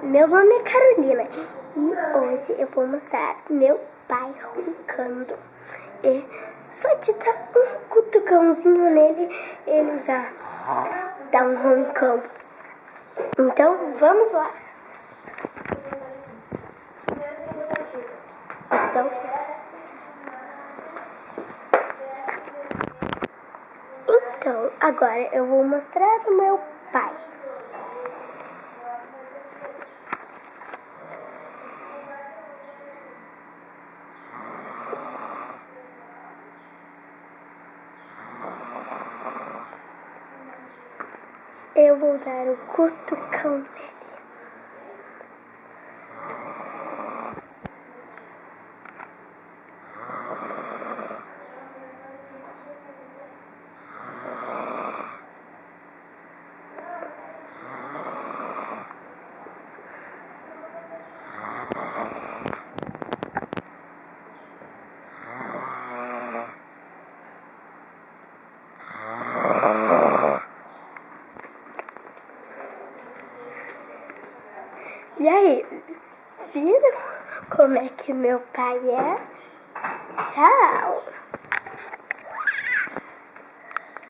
meu nome é Carolina e hoje eu vou mostrar meu pai roncando. E só de dar um cutucãozinho nele, ele já dá um roncão. Então, vamos lá. Então, agora eu vou mostrar o meu pai. Eu vou dar o cutucão nele. E aí, viram como é que meu pai é? Tchau!